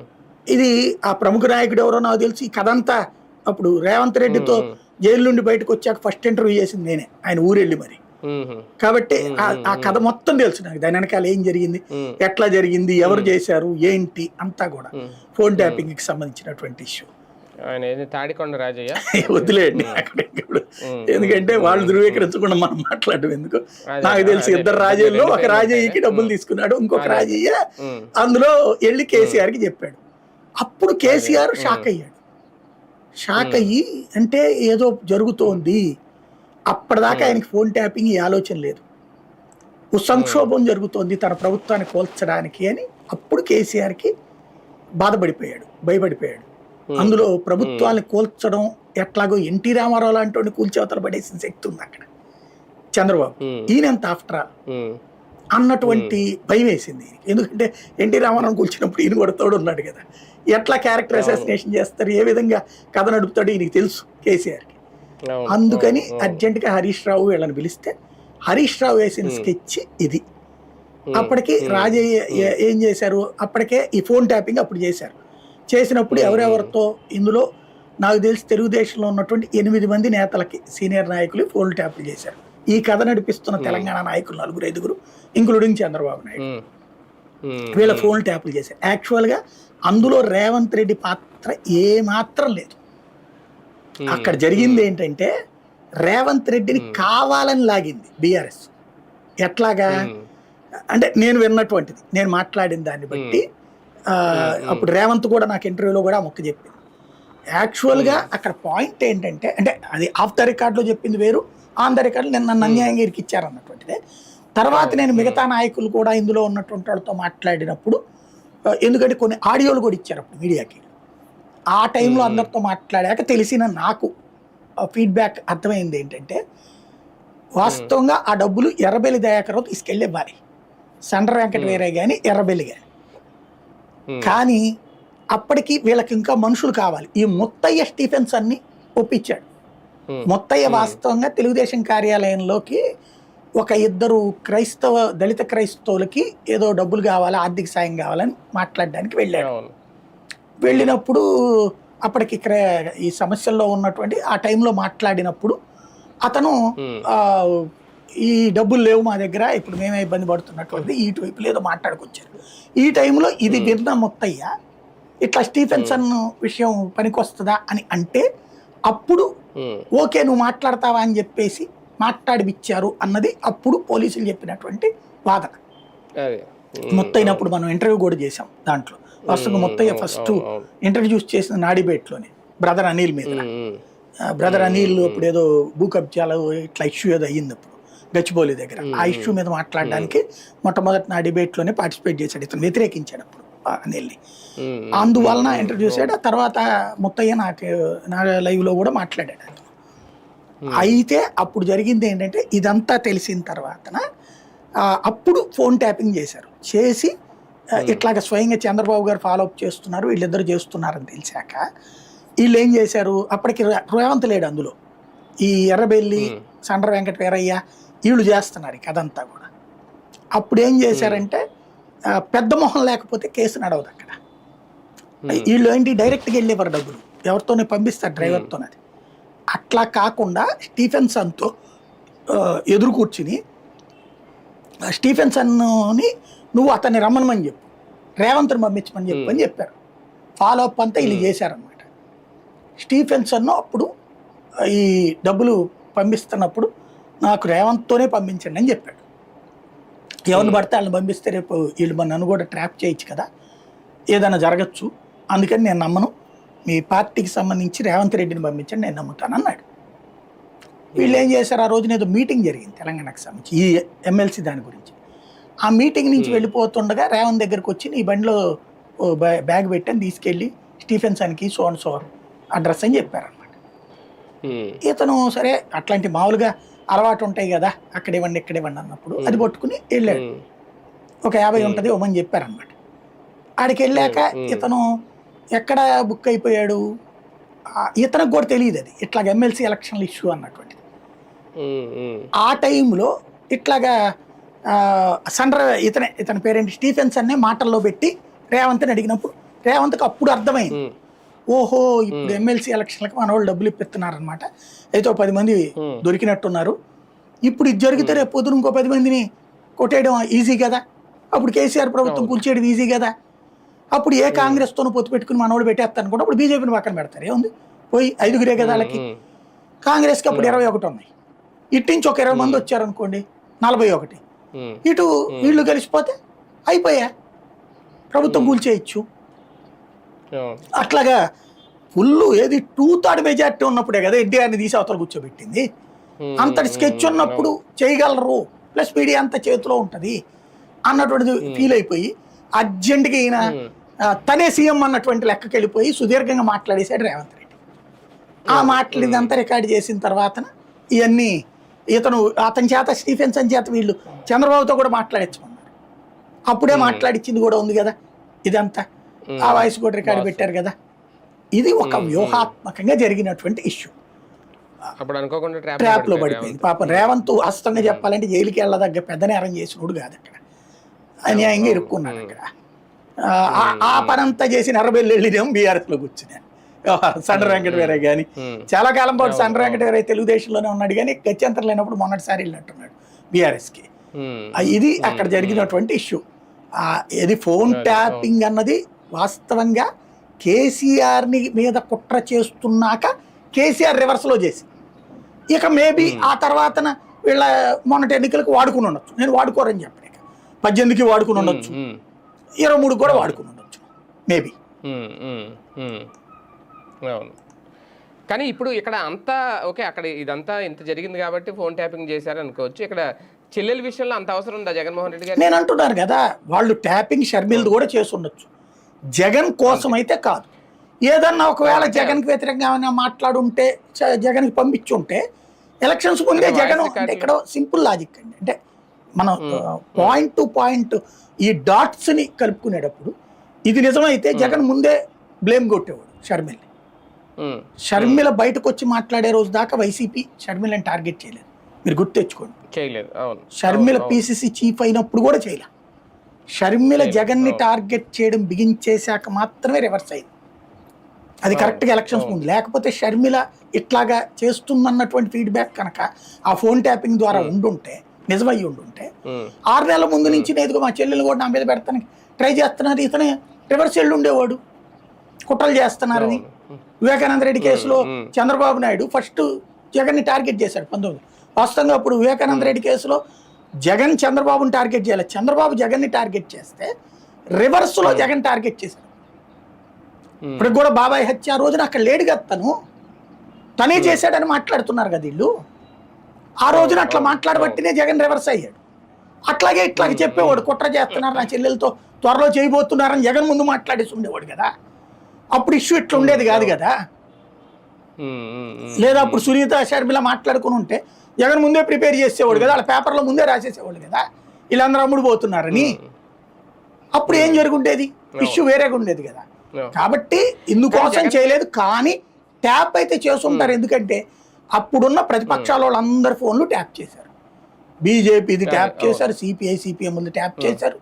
ఇది ఆ ప్రముఖ నాయకుడు ఎవరో నాకు తెలిసి ఈ కథ అంతా అప్పుడు రేవంత్ రెడ్డితో ఉమ్, జైలు నుండి బయటకు వచ్చాక ఫస్ట్ ఇంటర్వ్యూ చేసింది నేనే, ఆయన ఊరెళ్ళి మరి. ఉమ్, కాబట్టి ఉమ్, ఉమ్, ఆ కథ మొత్తం తెలుసు నాకు, దాని వెనకాల ఏం జరిగింది, ఉమ్, ఎట్లా జరిగింది, ఎవరు చేశారు, ఏంటి అంతా కూడా ఉమ్, ఫోన్ ఉమ్. ట్యాపింగ్కి సంబంధించినటువంటి ఇష్యూ. ఆయన ఏది తాడికొండ రాజయ్య. వదిలేయండి ఉమ్, అక్కడ ఇక్కడ. ఉమ్, ఉమ్, ఎందుకంటే వాళ్ళు ఉమ్, ఉమ్. ధృవీకరించకుండా మనం మాట్లాడడం ఎందుకు. అదే నాకు తెలిసి అదే ఇద్దరు ఇద్దరు రాజయ్యలో రెండు ఒక పేర్లు ఉంటాయిలే. రాజయ్యకి డబ్బులు తీసుకున్నాడు, ఇంకొక అదే అదే. రాజయ్య ఉమ్, అందులో వెళ్ళి కేసీఆర్కి చెప్పాడు. అప్పుడు కేసీఆర్ అదే. షాక్ అయ్యాడు. షాక్ ఉమ్, అయ్యి అంటే ఏదో జరుగుతోంది, అప్పటిదాకా ఉమ్, ఆయనకి ఫోన్ ట్యాపింగ్ ఈ ఆలోచన లేదు, సంక్షోభం జరుగుతోంది తన ప్రభుత్వాన్ని కోల్చడానికి అని అప్పుడు కేసీఆర్కి బాధపడిపోయాడు, భయపడిపోయాడు. ఉమ్, అందులో ఉమ్, ప్రభుత్వాన్ని కూల్చడం ఎట్లాగో ఎన్టీ రామారావు లాంటి వాడిని కూల్చేవతల పడేసిన శక్తి ఉంది అక్కడ చంద్రబాబు. ఉమ్, ఈయనంత ఆఫ్టర్ ఆల్ ఉమ్, అన్నటువంటి భయం వేసింది ఈయనకి. ఎందుకంటే ఎన్టీ రామారావు కూల్చినప్పుడు ఈయన కూడా తోడు ఉన్నాడు కదా, ఎట్లా క్యారెక్టర్ అవును. అసాసినేషన్ చేస్తారు, ఏ విధంగా కథ నడుపుతాడో ఈయనకి తెలుసు కేసీఆర్కి. అవును, అందుకని అవును, అవును. అర్జెంటుగా హరీష్ రావు వీళ్ళని పిలిస్తే హరీష్ రావు వేసిన ఉమ్, స్కెచ్ ఇది. ఉమ్, అప్పటికి ఉమ్, రాజయ్య ఉమ్, ఏం చేశారు, అప్పటికే ఈ ఫోన్ ట్యాపింగ్ అప్పుడు చేశారు. చేసినప్పుడు ఉమ్, ఉమ్, ఎవరెవరితో ఇందులో నాకు తెలిసి తెలుగుదేశంలో ఉన్నటువంటి 8 మంది నేతలకి సీనియర్ నాయకులు ఫోన్ ట్యాపులు చేశారు. ఈ కథ నడిపిస్తున్న ఉమ్, తెలంగాణ నాయకులు 4-5 ఇంక్లూడింగ్ చంద్రబాబు నాయుడు ఉమ్, ఉమ్, వీళ్ళ ఉమ్, ఫోన్ ట్యాపులు చేశారు. యాక్చువల్గా అందులో రేవంత్ రెడ్డి పాత్ర ఏమాత్రం లేదు. ఉమ్, అక్కడ జరిగింది ఉమ్, ఏంటంటే రేవంత్ రెడ్డిని ఉమ్, కావాలని లాగింది బీఆర్ఎస్. ఎట్లాగా ఉమ్, అంటే నేను విన్నటువంటిది, నేను మాట్లాడిన దాన్ని ఉమ్, బట్టి ఉమ్, ఉమ్, అప్పుడు రేవంత్ కూడా నాకు ఇంటర్వ్యూలో కూడా మొక్క చెప్పింది. యాక్చువల్గా ఉమ్, అక్కడ పాయింట్ ఏంటంటే, అంటే అది ఆఫ్ ద రికార్డ్లో చెప్పింది వేరు, ఆన్ ద రికార్డు నేను నన్ను ఉమ్, అన్యాయంగా ఇరికిచ్చారన్నటువంటిదే. తర్వాత అవును. నేను ఉమ్, మిగతా నాయకులు కూడా ఇందులో ఉన్నటువంటి వాళ్ళతో మాట్లాడినప్పుడు ఎందుకంటే కొన్ని ఆడియోలు కూడా ఇచ్చారు అప్పుడు మీడియాకి. ఆ ఉమ్, టైంలో ఉమ్, అందరితో మాట్లాడాక తెలిసిన నాకు ఫీడ్బ్యాక్ అర్థమైంది ఏంటంటే, ఉమ్, వాస్తవంగా ఆ డబ్బులు ఎర్రబెల్లి దయాకర్రావు తీసుకెళ్ళి ఇవ్వాలి, సండ్ర వెంకట ఉమ్, వీరయ్య కానీ ఎర్రబెల్లి కానీ. ఉమ్, కానీ అప్పటికి వీళ్ళకి ఇంకా మనుషులు కావాలి. ఈ ముత్తయ్య స్టీఫెన్స్ అన్ని ఒప్పించాడు. ఉమ్, ముత్తయ్య ఉమ్, వాస్తవంగా తెలుగుదేశం కార్యాలయంలోకి ఒక 2 దళిత క్రైస్తవులకి ఏదో డబ్బులు కావాలి, ఆర్థిక సాయం కావాలని మాట్లాడడానికి వెళ్ళాడు. అవును. వెళ్ళినప్పుడు అప్పటికి ఈ సమస్యల్లో ఉన్నటువంటి ఆ టైంలో మాట్లాడినప్పుడు అతను ఉమ్, ఆ, ఈ డబ్బులు లేవు మా దగ్గర, ఇప్పుడు మేమే ఇబ్బంది పడుతున్నటువంటి ఇటువైపు లేదో మాట్లాడుకొచ్చారు. ఈ టైంలో ఇది ఉమ్, విన్న ముత్తయ్య ఇట్లా స్టీఫెన్సన్ విషయం పనికొస్తుందా అని అంటే అప్పుడు ఉమ్, ఓకే నువ్వు మాట్లాడతావా అని చెప్పేసి మాట్లాడిపిచ్చారు అన్నది అప్పుడు పోలీసులు చెప్పినటువంటి వాదన. అదే. ముత్తయ్యనప్పుడు మనం ఇంటర్వ్యూ కూడా చేసాం. దాంట్లో వాస్తవంగా ముత్తయ్య ఫస్ట్ అవును, అవును. ఇంట్రడ్యూస్ చేసిన నాడిబేట్లోనే బ్రదర్ అనిల్ మీద. ఉమ్, ఉమ్, బ్రదర్ అనిల్ అప్పుడు ఏదో భూ కబ్జాలు ఇట్లా ఇష్యూ ఏదో అయ్యింది అప్పుడు గచ్చిబౌలి దగ్గర. ఆ ఇష్యూ మీద మాట్లాడడానికి మొట్టమొదటి నా డిబేట్లోనే పార్టిసిపేట్ చేశాడు. ఇతను వ్యతిరేకించాడు అప్పుడు అనిల్ని. ఉమ్, అందువలన ఇంట్రడ్యూస్ అయ్యాడు. ఆ తర్వాత ముత్తయ్య నా లైవ్లో కూడా మాట్లాడాడు అతను. అయితే అప్పుడు జరిగింది ఏంటంటే, ఇదంతా తెలిసిన తర్వాతన అప్పుడు ఫోన్ ట్యాపింగ్ చేశారు. చేసి ఇట్లాగ స్వయంగా చంద్రబాబు గారు ఫాలో అప్ చేస్తున్నారు, వీళ్ళిద్దరు చేస్తున్నారని తెలిసాక వీళ్ళు ఏం చేశారు, అప్పటికి రేవంత్ లేడు అందులో, ఈ ఎర్రబెల్లి సండ్ర వెంకట వీరయ్య వీళ్ళు చేస్తున్నారు ఈ కథంతా కూడా. అప్పుడు ఏం చేశారంటే, పెద్ద మొహం లేకపోతే కేసు నడవదు అక్కడ. వీళ్ళు ఏంటి డైరెక్ట్గా వెళ్ళేవారు, డబ్బులు ఎవరితోనే పంపిస్తారు డ్రైవర్తోనే. అట్లా కాకుండా స్టీఫెన్సన్తో ఎదురు కూర్చుని స్టీఫెన్సన్ని నువ్వు అతన్ని రమ్మనమని చెప్పు, రేవంత్ని పంపించమని చెప్పు అని చెప్పారు. ఫాలో అప్ అంతా వీళ్ళు చేశారనమాట. స్టీఫెన్సన్ అప్పుడు ఈ డబ్బులు పంపిస్తున్నప్పుడు నాకు రేవంత్తోనే పంపించండి అని చెప్పాడు. ఎవరిని పడితే వాళ్ళని పంపిస్తే రేపు వీళ్ళు నన్ను కూడా ట్రాప్ చేయొచ్చు కదా, ఏదైనా జరగచ్చు, అందుకని నేను నమ్మను, మీ పార్టీకి సంబంధించి రేవంత్ రెడ్డిని పంపించండి, నేను నమ్ముతాను అన్నాడు. వీళ్ళు ఏం చేశారు, ఆ రోజున ఏదో మీటింగ్ జరిగింది తెలంగాణకు సంబంధించి ఈ ఎమ్మెల్సీ దాని గురించి. ఆ మీటింగ్ నుంచి వెళ్ళిపోతుండగా రేవంత్ దగ్గరకు వచ్చి నీ బండిలో బ్యాగ్ పెట్టని తీసుకెళ్ళి స్టీఫెన్సన్కి సో అండ్ సో అడ్రస్ అని చెప్పారనమాట. ఇతను సరే అట్లాంటి మామూలుగా అలవాటు ఉంటాయి కదా, అక్కడ ఇవ్వండి ఇక్కడ ఇవ్వండి అన్నప్పుడు అది పట్టుకుని వెళ్ళాడు. ఒక 50 ఉంటుంది ఇవ్వమని చెప్పారనమాట. ఆడికి వెళ్ళాక ఇతను ఎక్కడ బుక్ అయిపోయాడు, ఇతనికి కూడా తెలియదు అది ఇట్లాగ ఎమ్మెల్సీ ఎలక్షన్లు ఇష్యూ అన్నటువంటిది. ఆ టైంలో ఇట్లాగా ఇతని పేరేంటి స్టీఫెన్స్ అనే మాటల్లో పెట్టి రేవంత్ని అడిగినప్పుడు రేవంత్కి అప్పుడు అర్థమైంది, ఓహో ఇప్పుడు ఎమ్మెల్సీ ఎలక్షన్లకు మన వాళ్ళు డబ్బులు ఇప్పిస్తున్నారనమాట, అయితే 10 మంది దొరికినట్టున్నారు, ఇప్పుడు ఇది జరిగితే రేపు పొద్దున ఇంకో 10 మందిని కొట్టేయడం ఈజీ కదా, అప్పుడు కేసీఆర్ ప్రభుత్వం కూల్చేయడం ఈజీ కదా, అప్పుడు ఏ కాంగ్రెస్తోనూ పొత్తు పెట్టుకుని మనోళ్ళు పెట్టేస్తారు అనుకుంటే అప్పుడు బీజేపీని పక్కన పెడతారు, ఏముంది పోయి 5గురే కదా వాళ్ళకి, కాంగ్రెస్కి అప్పుడు 21 ఉన్నాయి, ఇటు నుంచి ఒక 20 మంది వచ్చారనుకోండి 41, ఇటు వీళ్ళు కలిసిపోతే అయిపోయా ప్రభుత్వం కూల్చేయచ్చు. అట్లాగా ఫుల్ ఏది 2/3 మెజార్టీ ఉన్నప్పుడే కదా ఎన్టీఆర్ని తీసి అవతల కూర్చోబెట్టింది, అంతటి స్కెచ్ ఉన్నప్పుడు చేయగలరు, ప్లస్ మీడియా అంతా చేతిలో ఉంటుంది అన్నటువంటిది ఫీల్ అయిపోయి అర్జెంట్గా ఈయన తనే సీఎం అన్నటువంటి లెక్కకి వెళ్ళిపోయి సుదీర్ఘంగా మాట్లాడేశాడు రేవంత్ రెడ్డి. ఆ మాట్లాడిందంతా రికార్డు చేసిన తర్వాత ఇవన్నీ అతని చేత స్టీఫెన్స్ అని చేత వీళ్ళు చంద్రబాబుతో కూడా మాట్లాడించమన్నారు, అప్పుడే మాట్లాడించింది కూడా ఉంది కదా, ఇదంతా ఆ వాయిస్ కూడా రికార్డు పెట్టారు కదా, ఇది ఒక వ్యూహాత్మకంగా జరిగినటువంటి ఇష్యూ. ట్రాప్ లో పడిపోయింది పాపం. రేవంత్ వాస్తవంగా చెప్పాలంటే జైలుకి వెళ్ళదగ్గ పెద్ద నేరం చేసినోడు కాదు, అక్కడ అన్యాయంగా ఇరుక్కున్నాడు. అక్కడ ఆ పనంతా చేసి నరబెల్లి వెళ్ళినేమో బీఆర్ఎస్ లో కూర్చున్నాను. సండ్ర వెంకట వీరయ్య కానీ చాలా కాలం పాటు సండ్ర వెంకట వీరయ్య తెలుగుదేశంలోనే ఉన్నాడు, కానీ గత్యంతరం లేనప్పుడు మొన్నటిసారి వెళ్ళినట్టున్నాడు బీఆర్ఎస్కి. ఇది అక్కడ జరిగినటువంటి ఇష్యూ. ఇది ఫోన్ ట్యాపింగ్ అన్నది వాస్తవంగా కేసీఆర్ని మీద కుట్ర చేస్తున్నాక కేసీఆర్ రివర్స్లో చేసి, ఇక మేబీ ఆ తర్వాతన వీళ్ళ మొన్నటి ఎన్నికలకు వాడుకుని ఉండొచ్చు, నేను వాడుకోరని చెప్పను, ఇక 18కి వాడుకుని ఉండొచ్చు, 23 కూడా వాడుకుని ఉండొచ్చు మేబీ. అవును, కానీ ఇప్పుడు ఇక్కడ అంతా ఓకే, అక్కడ ఇదంతా ఇంత జరిగింది కాబట్టి ఫోన్ ట్యాపింగ్ చేశారు అనుకోవచ్చు. ఇక్కడ చెల్లెల విషయంలో అంత అవసరం ఉందా జగన్మోహన్ రెడ్డి గారు? నేను అంటున్నాను కదా, వాళ్ళు ట్యాపింగ్ షర్మిల్ది కూడా చేసి ఉండొచ్చు, జగన్ కోసం అయితే కాదు. ఏదన్నా ఒకవేళ జగన్కి వ్యతిరేకంగా మాట్లాడుంటే జగన్కి పంపించుంటే ఎలక్షన్స్ ముందే జగన్ అంటే ఇక్కడ సింపుల్ లాజిక్ అండి, అంటే మనం పాయింట్ టు పాయింట్ ఈ డాట్స్ని కలుపుకునేటప్పుడు ఇది నిజమైతే జగన్ ముందే బ్లేమ్ కొట్టేవాడు షర్మిల్ని. షర్మిల బయటకు వచ్చి మాట్లాడే రోజు దాకా వైసీపీ షర్మిలని టార్గెట్ చేయలేదు, మీరు గుర్తు తెచ్చుకోండి. షర్మిల పిసిసి చీఫ్ అయినప్పుడు కూడా చేయలేదు. షర్మిల జగన్ని టార్గెట్ చేయడం బిగించేశాక మాత్రమే రివర్స్ అయింది, అది కరెక్ట్గా ఎలక్షన్స్ ముందు. లేకపోతే షర్మిల ఇట్లాగా చేస్తుందన్నటువంటి ఫీడ్బ్యాక్ కనుక ఆ ఫోన్ ట్యాపింగ్ ద్వారా ఉండుంటే, నిజమయ్యి ఉండుంటే 6 నెలల ముందు నుంచి నేదుగా మా చెల్లెలు కూడా నా మీద పెడతానికి ట్రై చేస్తున్నారు, ఇతనే రివర్స్ వెళ్ళి ఉండేవాడు కుట్రలు చేస్తున్నారని. వివేకానంద రెడ్డి కేసులో చంద్రబాబు నాయుడు ఫస్ట్ జగన్ని టార్గెట్ చేశాడు 19. వాస్తవంగా అప్పుడు వివేకానంద రెడ్డి కేసులో జగన్ చంద్రబాబుని టార్గెట్ చేయాలి, చంద్రబాబు జగన్ని టార్గెట్ చేస్తే రివర్స్లో జగన్ టార్గెట్ చేశాడు. ఇప్పుడు కూడా బాబాయ్ హత్య రోజున అక్కడ లేడు కదా, తనే చేశాడని మాట్లాడుతున్నారు కదా వీళ్ళు. ఆ రోజున అట్లా మాట్లాడబట్టినే జగన్ రివర్స్ అయ్యాడు. అట్లాగే ఇట్లాగే చెప్పేవాడు కుట్ర చేస్తున్నారు నా చెల్లెలతో, త్వరలో చేయబోతున్నారని జగన్ ముందు మాట్లాడేసి ఉండేవాడు కదా, అప్పుడు ఇష్యూ ఇట్లా ఉండేది కాదు కదా. లేదా అప్పుడు సునీత షర్మిల మాట్లాడుకుని ఉంటే జగన్ ముందే ప్రిపేర్ చేసేవాడు కదా, వాళ్ళ పేపర్లో ముందే రాసేసేవాడు కదా వీళ్ళందరూ అమ్ముడు పోతున్నారని, అప్పుడు ఏం జరుగుండేది, ఇష్యూ వేరేగా ఉండేది కదా. కాబట్టి ఇందుకోసం చేయలేదు, కానీ ట్యాప్ అయితే చేసుంటారు. ఎందుకంటే అప్పుడున్న ప్రతిపక్షాల వాళ్ళందరి ఫోన్లు ట్యాప్ చేశారు, బీజేపీది ట్యాప్ చేశారు, సిపిఐ సిపిఎంది ట్యాప్ చేశారు,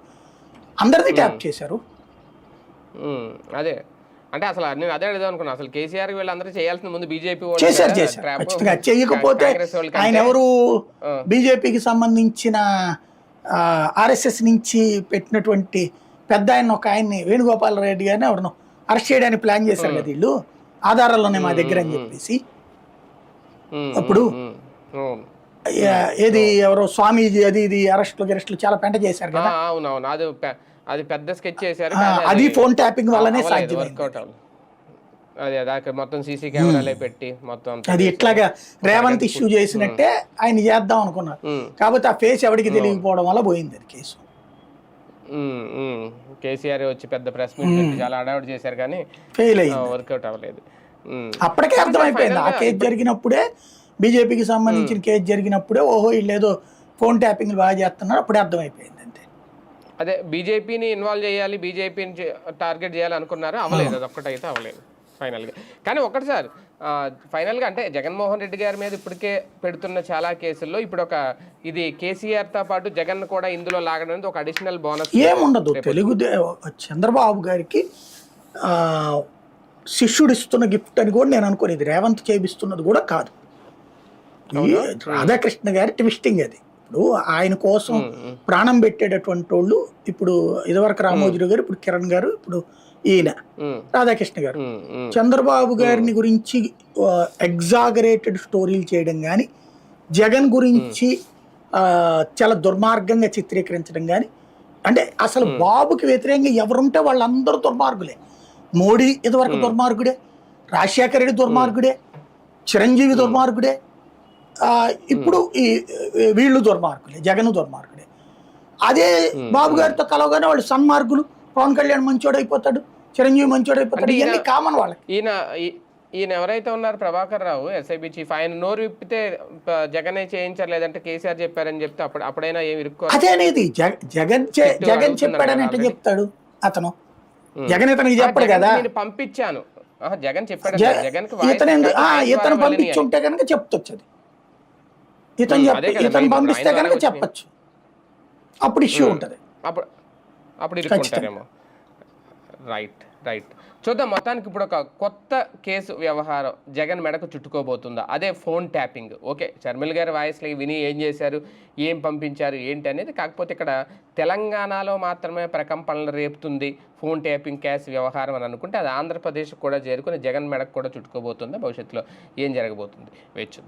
అందరిది ట్యాప్ చేశారు. అదే అంటే అసలు నేను అదే అడుగుదాం అనుకున్నా, అసలు కేసీఆర్ వీళ్ళందరూ చేయాల్సిన ముందు బీజేపీ చేశారు. ఖచ్చితంగా చేయకపోతే ఆయన ఎవరు బీజేపీకి సంబంధించిన ఆర్ఎస్ఎస్ నుంచి పెట్టినటువంటి పెద్ద ఆయన ఒక ఆయన్ని వేణుగోపాల్ రెడ్డి గారిని ఎవరినో అరెస్ట్ చేయడానికి ప్లాన్ చేశారు కదా వీళ్ళు, ఆధారాల్లోనే మా దగ్గర అని చెప్పేసి. అప్పుడు ఏది ఎవరో స్వామీజీ అది ఇది అరెస్టులు చాలా పెంట చేశారు కదా. అవునవును, అది పెద్ద స్కెచ్ చేశారు, అది ఫోన్ ట్యాపింగ్ వల్లనే సాధ్యమైంది. అది మొత్తం సీసీ కెమెరాలే పెట్టి మొత్తం అది ఇట్లాగా రేవంత్ ఇష్యూ చేసినట్టే ఆయన చేద్దాం అనుకున్నారు, కాకపోతే ఆ ఫేస్ ఎవరికి తెలియకపోవడం వల్ల పోయింది అది కేసు. కేసీఆర్ వచ్చి పెద్ద ప్రెస్ మీట్ చాలా అడావిడి చేశారు కానీ ఫెయిల్ అయ్యింది, వర్కౌట్ అవ్వలేదు. అప్పటికే అర్థమైపోయింది ఆ కేసు జరిగినప్పుడే, బీజేపీకి సంబంధించిన కేసు జరిగినప్పుడే ఓహో వీళ్ళు ఏదో ఫోన్ ట్యాపింగ్ బాగా చేస్తున్నారు, అప్పుడే అర్థమైపోయింది అంతే. అదే బీజేపీని ఇన్వాల్వ్ చేయాలి, బీజేపీని టార్గెట్ చేయాలి అనుకున్నారు, అవ్వలేదు, అది ఒక్కటైతే అవ్వలేదు. ఫైనల్గా. కానీ ఒకటి సార్, ఫైనల్గా అంటే జగన్మోహన్ రెడ్డి గారి మీద ఇప్పటికే పెడుతున్న చాలా కేసుల్లో ఇప్పుడు ఇది కేసీఆర్తో పాటు జగన్ కూడా ఇందులో లాగడం అనేది ఒక అడిషనల్ బోనస్. ఏముండదు, చంద్రబాబు గారికి ఆ, శిష్యుడు ఇస్తున్న గిఫ్ట్ అని కూడా నేను అనుకోలేదు. రేవంత్ చేపిస్తున్నది కూడా కాదు. రాధాకృష్ణ గారి ట్విస్టింగ్ అది. ఇప్పుడు ఆయన కోసం ప్రాణం పెట్టేటటువంటి వాళ్ళు ఇప్పుడు ఇదివరకు రామోజీరావు గారు, ఇప్పుడు కిరణ్ గారు, ఇప్పుడు ఈయన రాధాకృష్ణ గారు. చంద్రబాబు గారిని గురించి ఎగ్జాగరేటెడ్ స్టోరీలు చేయడం కానీ, జగన్ గురించి చాలా దుర్మార్గంగా చిత్రీకరించడం కానీ, అంటే అసలు బాబుకి వ్యతిరేకంగా ఎవరుంటే వాళ్ళందరూ దుర్మార్గులే. మోడీ ఇదివరకు దుర్మార్గుడే, రాజశేఖర రెడ్డి దుర్మార్గుడే, చిరంజీవి దుర్మార్గుడే, ఇప్పుడు వీళ్ళు దుర్మార్గులే, జగన్ దుర్మార్గుడే. అదే బాబు గారితో కలవగానే వాళ్ళు సన్మార్గులు, పవన్ కళ్యాణ్ మంచోడు అయిపోతాడు, చిరంజీవి మంచోడు అయిపోతాడు, ఇవన్నీ కామన్ వాళ్ళకి. ఈయన ఎవరైతే ఉన్నారు ప్రభాకర్ రావు ఎస్ఐబి చీఫ్, ఆయన నోరు విప్పితే జగనే చేయించారు లేదంటే కేసీఆర్ చెప్పారని చెప్తే అప్పుడైనా ఏమి ఇరుక్కో. అదే అనేది జగన్ చెప్పాడని ఎట్లా చెప్తాడు అతను? జగన్ ఇతనికి చెప్పడు కదా. నేను పంపించాను, జగన్ చెప్పాడు. జగన్ ఇతను పంపించి ఉంటే కనుక చెప్తొచ్చు. అది ఇతను పంపిస్తే కనుక చెప్పచ్చు, అప్పుడు ఇష్యూ ఉంటుంది. అప్పుడు ఇరుక్కుంటారేమో. రైట్. చూద్దాం. మొత్తానికి ఇప్పుడు ఒక కొత్త కేసు వ్యవహారం జగన్ మెడకు చుట్టుకోబోతుందా, అదే ఫోన్ ట్యాపింగ్. ఓకే, షర్మిల గారి వాయిస్లో విని ఏం చేశారు, ఏం పంపించారు, ఏంటి అనేది. కాకపోతే ఇక్కడ తెలంగాణలో మాత్రమే ప్రకంపనలు రేపుతుంది ఫోన్ ట్యాపింగ్ కేసు వ్యవహారం అని అనుకుంటే, అది ఆంధ్రప్రదేశ్ కూడా చేరుకుని జగన్ మెడకు కూడా చుట్టుకోబోతుందా, భవిష్యత్తులో ఏం జరగబోతుంది వేచి చూద్దాం.